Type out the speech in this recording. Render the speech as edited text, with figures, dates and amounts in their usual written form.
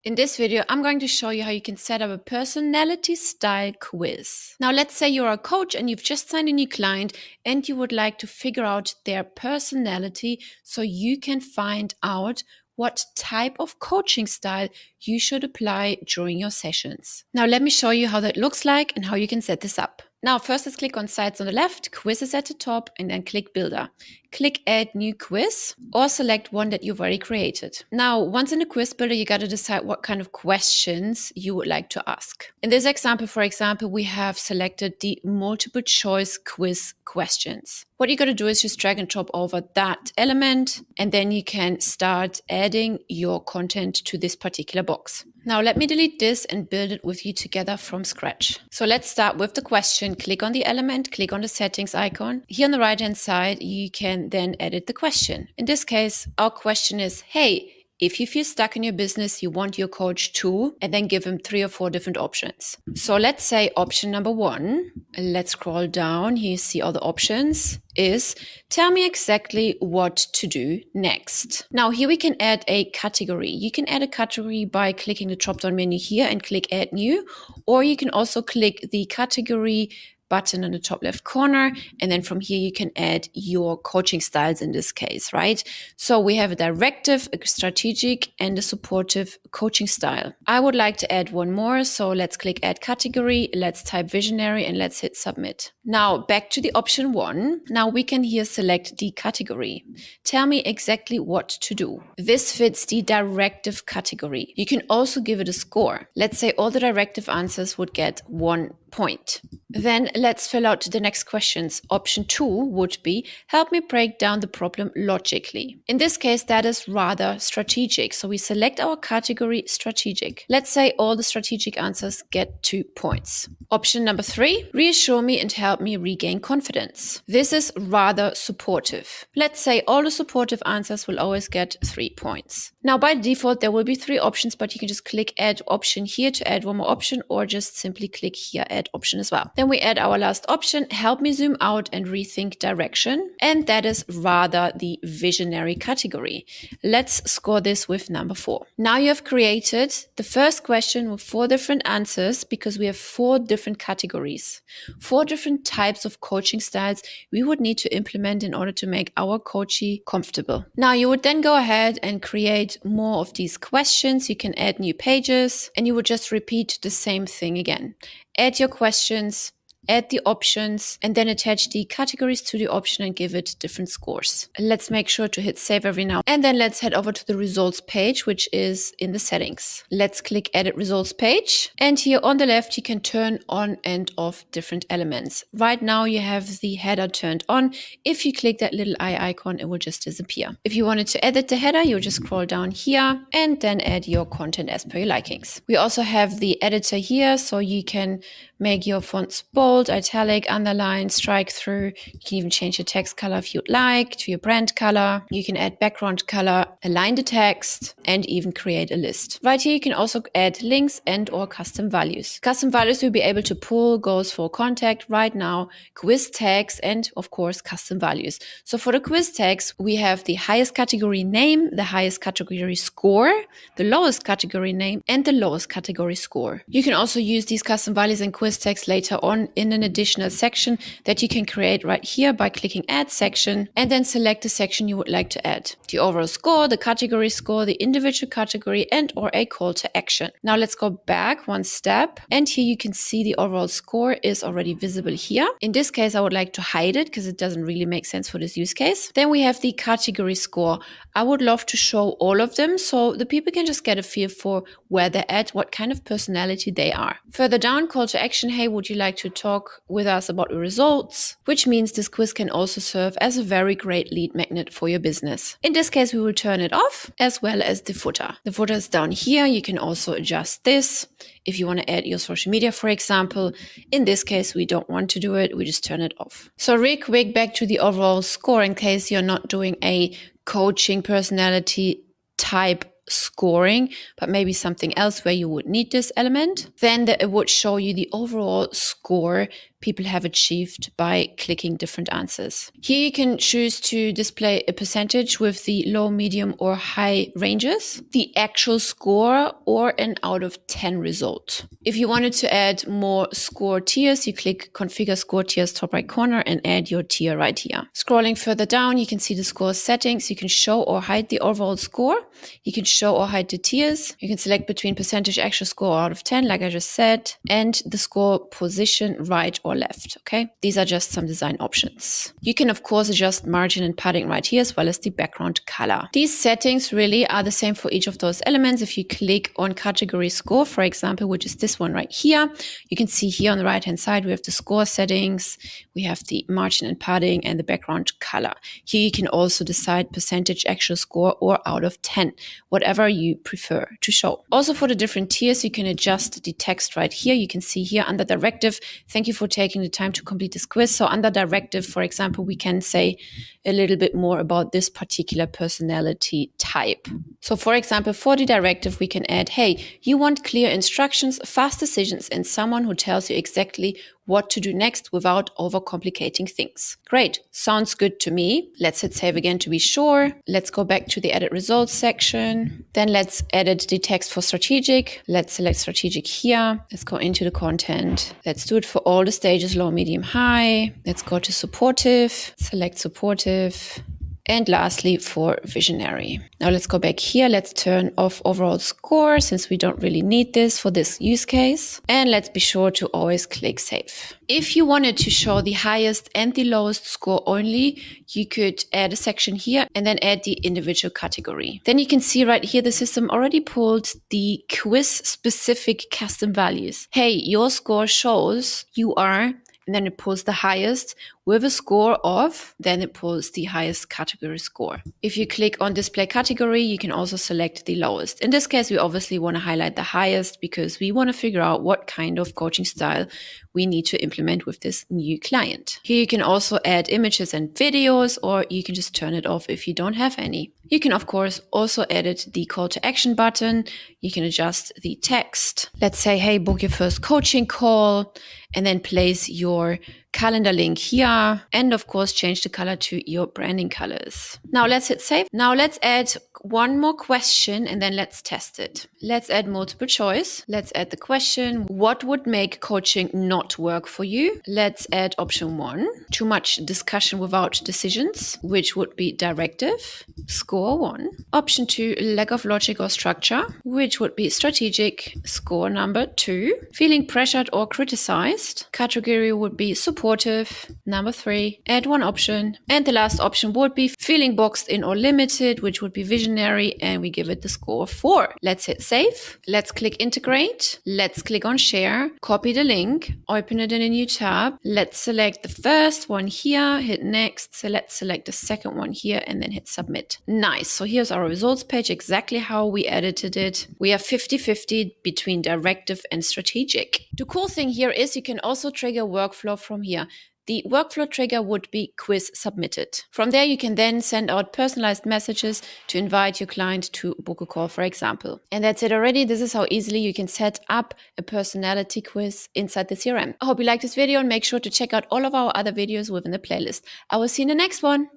In this video, I'm going to show you how you can set up a personality style quiz. Now, let's say you're a coach and you've just signed a new client and you would like to figure out their personality so you can find out what type of coaching style you should apply during your sessions. Now, let me show you how that looks like and how you can set this up. Now, first let's click on Sites on the left, Quizzes at the top, and then click Builder. Click Add New Quiz or select one that you've already created. Now, once in the quiz builder, you got to decide what kind of questions you would like to ask. In this example, for example, we have selected the multiple choice quiz questions. What you got to do is just drag and drop over that element, and then you can start adding your content to this particular box. Now, let me delete this and build it with you together from scratch. So let's start with the question. Click on the element, click on the settings icon. Here on the right-hand side, you can then edit the question. In this case, our question is, hey, if you feel stuck in your business, you want your coach to, and then give him 3 or 4 different options. So let's say option number 1, let's scroll down. Here you see all the options, is tell me exactly what to do next. Now here we can add a category. You can add a category by clicking the drop-down menu here and click add new, or you can also click the category button in the top left corner. And then from here, you can add your coaching styles in this case, right? So we have a directive, a strategic, and a supportive coaching style. I would like to add one more. So let's click add category. Let's type visionary and let's hit submit. Now back to the option 1. Now we can here select the category. Tell me exactly what to do. This fits the directive category. You can also give it a score. Let's say all the directive answers would get 1 point. Then let's fill out the next questions. Option 2 would be, help me break down the problem logically. In this case, that is rather strategic. So we select our category strategic. Let's say all the strategic answers get 2 points. Option number 3, reassure me and help me regain confidence. This is rather supportive. Let's say all the supportive answers will always get 3 points. Now by default, there will be 3 options, but you can just click add option here to add one more option, or just simply click here, add option as well. Then we add our last option, help me zoom out and rethink direction. And that is rather the visionary category. Let's score this with number 4. Now you have created the first question with 4 different answers because we have 4 different categories, 4 different types of coaching styles we would need to implement in order to make our coachee comfortable. Now you would then go ahead and create more of these questions. You can add new pages and you would just repeat the same thing again. Add your questions, add the options, and then attach the categories to the option and give it different scores. Let's make sure to hit save every now. And then let's head over to the results page, which is in the settings. Let's click edit results page. And here on the left, you can turn on and off different elements. Right now you have the header turned on. If you click that little eye icon, it will just disappear. If you wanted to edit the header, you just scroll down here and then add your content as per your likings. We also have the editor here, so you can make your fonts bold, italic, underline, strike through. You can even change the text color if you'd like to your brand color. You can add background color, align the text, and even create a list. Right here, you can also add links and or custom values. Custom values you'll be able to pull, goals for contact right now, quiz tags, and of course, custom values. So for the quiz tags, we have the highest category name, the highest category score, the lowest category name, and the lowest category score. You can also use these custom values and quiz tags later on in an additional section that you can create right here by clicking add section and then select the section you would like to add. The overall score, the category score, the individual category, and or a call to action. Now let's go back one step, and here you can see the overall score is already visible here. In this case, I would like to hide it because it doesn't really make sense for this use case. Then we have the category score. I would love to show all of them so the people can just get a feel for where they're at, what kind of personality they are. Further down, call to action. Hey, would you like to talk with us about your results? Which means this quiz can also serve as a very great lead magnet for your business. In this case, we will turn it off, as well as the footer. The footer is down here. You can also adjust this if you want to add your social media, for example. In this case, we don't want to do it. We just turn it off. So real quick, back to the overall score in case you're not doing a coaching personality type scoring, but maybe something else where you would need this element, then it would show you the overall score people have achieved by clicking different answers. Here you can choose to display a percentage with the low, medium, or high ranges, the actual score, or an out of 10 result. If you wanted to add more score tiers, you click Configure Score Tiers top right corner and add your tier right here. Scrolling further down, you can see the score settings. You can show or hide the overall score. You can show or hide the tiers. You can select between percentage, actual score out of 10, like I just said, and the score position right or left, okay? These are just some design options. You can, of course, adjust margin and padding right here, as well as the background color. These settings really are the same for each of those elements. If you click on category score, for example, which is this one right here, you can see here on the right-hand side, we have the score settings, we have the margin and padding, and the background color. Here you can also decide percentage, actual score, or out of 10, whatever you prefer to show. Also for the different tiers, you can adjust the text right here. You can see here under directive, thank you for taking the time to complete this quiz. So under directive, for example, we can say a little bit more about this particular personality type. So for example, for the directive, we can add, hey, you want clear instructions, fast decisions, and someone who tells you exactly what to do next without overcomplicating things. Great, sounds good to me. Let's hit save again to be sure. Let's go back to the edit results section. Then let's edit the text for strategic. Let's select strategic here. Let's go into the content. Let's do it for all the stages, low, medium, high. Let's go to supportive, select supportive. And lastly, for visionary. Now let's go back here. Let's turn off overall score since we don't really need this for this use case. And let's be sure to always click save. If you wanted to show the highest and the lowest score only, you could add a section here and then add the individual category. Then you can see right here, the system already pulled the quiz specific custom values. Hey, your score shows you are, and then it pulls the highest with a score of, then it pulls the highest category score. If you click on display category, you can also select the lowest. In this case, we obviously want to highlight the highest because we want to figure out what kind of coaching style we need to implement with this new client. Here you can also add images and videos, or you can just turn it off if you don't have any. You can, of course, also edit the call to action button. You can adjust the text. Let's say, hey, book your first coaching call, and then place your calendar link here, and of course change the color to your branding colors. Now let's hit save. Now let's add one more question and then let's test it. Let's add multiple choice. Let's add the question, what would make coaching not work for you? Let's add option 1, too much discussion without decisions, which would be directive, score 1. Option 2, lack of logic or structure, which would be strategic, score number 2. Feeling pressured or criticized, category would be supportive, number 3. Add one option. And the last option would be feeling boxed in or limited, which would be visionary, and we give it the score 4. Let's hit save. Let's click integrate. Let's click on share, copy the link, open it in a new tab. Let's select the first one here, hit next. So let's select the second one here and then hit submit. Nice. So here's our results page, exactly how we edited it. We are 50-50 between directive and strategic. The cool thing here is you can also trigger workflow from here. The workflow trigger would be quiz submitted. From there, you can then send out personalized messages to invite your client to book a call, for example. And that's it already. This is how easily you can set up a personality quiz inside the CRM. I hope you liked this video and make sure to check out all of our other videos within the playlist. I will see you in the next one.